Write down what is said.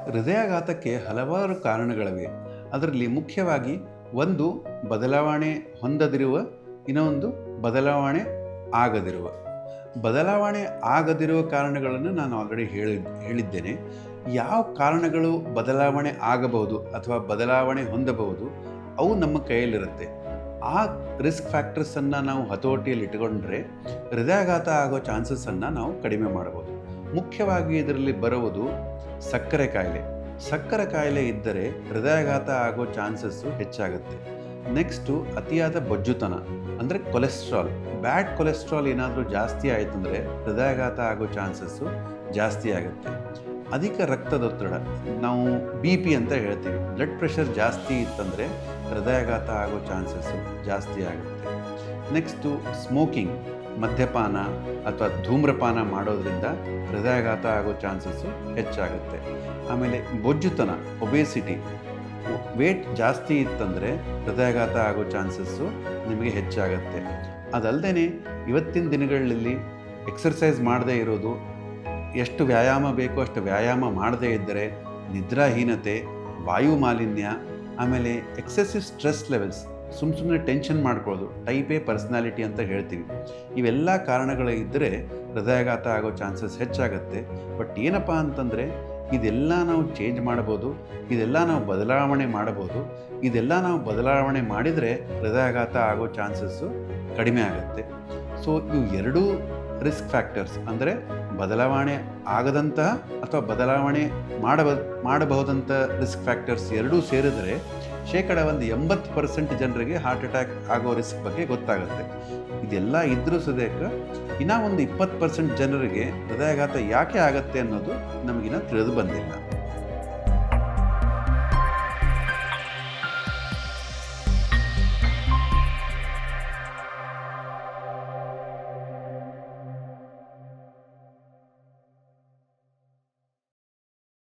ಹೃದಯಾಘಾತಕ್ಕೆ ಹಲವಾರು ಕಾರಣಗಳಿವೆ. ಅದರಲ್ಲಿ ಮುಖ್ಯವಾಗಿ ಒಂದು ಬದಲಾವಣೆ ಹೊಂದದಿರುವ, ಇನ್ನೊಂದು ಬದಲಾವಣೆ ಆಗದಿರುವ. ಬದಲಾವಣೆ ಆಗದಿರುವ ಕಾರಣಗಳನ್ನು ನಾನು ಆಲ್ರೆಡಿ ಹೇಳಿದ್ದೇನೆ. ಯಾವ ಕಾರಣಗಳು ಬದಲಾವಣೆ ಆಗಬಹುದು ಅಥವಾ ಬದಲಾವಣೆ ಹೊಂದಬಹುದು, ಅವು ನಮ್ಮ ಕೈಯಲ್ಲಿರುತ್ತೆ. ಆ ರಿಸ್ಕ್ ಫ್ಯಾಕ್ಟರ್ಸನ್ನು ನಾವು ಹತೋಟಿಯಲ್ಲಿ ಇಟ್ಟುಕೊಂಡ್ರೆ ಹೃದಯಾಘಾತ ಆಗೋ ಚಾನ್ಸಸ್ಸನ್ನು ನಾವು ಕಡಿಮೆ ಮಾಡ್ಬೋದು. ಮುಖ್ಯವಾಗಿ ಇದರಲ್ಲಿ ಬರುವುದು ಸಕ್ಕರೆ ಕಾಯಿಲೆ. ಸಕ್ಕರೆ ಕಾಯಿಲೆ ಇದ್ದರೆ ಹೃದಯಾಘಾತ ಆಗೋ ಚಾನ್ಸಸ್ಸು ಹೆಚ್ಚಾಗುತ್ತೆ. ನೆಕ್ಸ್ಟು ಅತಿಯಾದ ಬೊಜ್ಜುತನ ಅಂದರೆ ಕೊಲೆಸ್ಟ್ರಾಲ್. ಬ್ಯಾಡ್ ಕೊಲೆಸ್ಟ್ರಾಲ್ ಏನಾದರೂ ಜಾಸ್ತಿ ಆಯಿತಂದರೆ ಹೃದಯಾಘಾತ ಆಗೋ ಚಾನ್ಸಸ್ಸು ಜಾಸ್ತಿ ಆಗುತ್ತೆ. ಅಧಿಕ ರಕ್ತದೊತ್ತಡ, ನಾವು BP ಅಂತ ಹೇಳ್ತೀವಿ. ಬ್ಲಡ್ ಪ್ರೆಷರ್ ಜಾಸ್ತಿ ಇತ್ತಂದರೆ ಹೃದಯಾಘಾತ ಆಗೋ ಚಾನ್ಸಸ್ಸು ಜಾಸ್ತಿ ಆಗುತ್ತೆ. ನೆಕ್ಸ್ಟು ಸ್ಮೋಕಿಂಗ್, ಮದ್ಯಪಾನ ಅಥವಾ ಧೂಮ್ರಪಾನ ಮಾಡೋದ್ರಿಂದ ಹೃದಯಾಘಾತ ಆಗೋ ಚಾನ್ಸಸ್ಸು ಹೆಚ್ಚಾಗುತ್ತೆ. ಆಮೇಲೆ ಬೊಜ್ಜುತನ, ಒಬೇಸಿಟಿ, ವೇಟ್ ಜಾಸ್ತಿ ಇತ್ತಂದರೆ ಹೃದಯಾಘಾತ ಆಗೋ ಚಾನ್ಸಸ್ಸು ನಿಮಗೆ ಹೆಚ್ಚಾಗುತ್ತೆ. ಅದಲ್ಲದೆ ಇವತ್ತಿನ ದಿನಗಳಲ್ಲಿ ಎಕ್ಸರ್ಸೈಸ್ ಮಾಡದೇ ಇರೋದು, ಎಷ್ಟು ವ್ಯಾಯಾಮ ಬೇಕೋ ಅಷ್ಟು ವ್ಯಾಯಾಮ ಮಾಡದೇ ಇದ್ದರೆ ನಿದ್ರಾಹೀನತೆ, ವಾಯು ಮಾಲಿನ್ಯ, ಆಮೇಲೆ ಎಕ್ಸೆಸಿವ್ ಸ್ಟ್ರೆಸ್ ಲೆವೆಲ್ಸ್, ಸುಮ್ಮನೆ ಟೆನ್ಷನ್ ಮಾಡ್ಕೊಳ್ಳೋದು, ಟೈಪ್ ಎ ಪರ್ಸ್ನಾಲಿಟಿ ಅಂತ ಹೇಳ್ತೀವಿ. ಇವೆಲ್ಲ ಕಾರಣಗಳು ಇದ್ದರೆ ಹೃದಯಾಘಾತ ಆಗೋ ಚಾನ್ಸಸ್ ಹೆಚ್ಚಾಗುತ್ತೆ. ಬಟ್ ಏನಪ್ಪ ಅಂತಂದರೆ ಇದೆಲ್ಲ ನಾವು ಚೇಂಜ್ ಮಾಡ್ಬೋದು, ಇದೆಲ್ಲ ನಾವು ಬದಲಾವಣೆ ಮಾಡ್ಬೋದು. ಇದೆಲ್ಲ ನಾವು ಬದಲಾವಣೆ ಮಾಡಿದರೆ ಹೃದಯಾಘಾತ ಆಗೋ ಚಾನ್ಸಸ್ಸು ಕಡಿಮೆ ಆಗುತ್ತೆ. ಸೊ ಇವು ಎರಡೂ ರಿಸ್ಕ್ ಫ್ಯಾಕ್ಟರ್ಸ್ ಅಂದರೆ ಬದಲಾವಣೆ ಆಗದಂತಹ ಅಥವಾ ಬದಲಾವಣೆ ಮಾಡಬಹುದಂಥ ರಿಸ್ಕ್ ಫ್ಯಾಕ್ಟರ್ಸ್ ಎರಡೂ ಸೇರಿದರೆ ಶೇಕಡ 80% ಜನರಿಗೆ ಹಾರ್ಟ್ ಅಟ್ಯಾಕ್ ಆಗೋ ರಿಸ್ಕ್ ಬಗ್ಗೆ ಗೊತ್ತಾಗುತ್ತೆ. ಇದೆಲ್ಲ ಇದ್ರೂ ಸದ್ಯಕ್ಕೆ ಇನ್ನೂ 20% ಜನರಿಗೆ ಹೃದಯಾಘಾತ ಯಾಕೆ ಆಗುತ್ತೆ ಅನ್ನೋದು ನಮಗಿನ್ನ ತಿಳಿದು ಬಂದಿಲ್ಲ.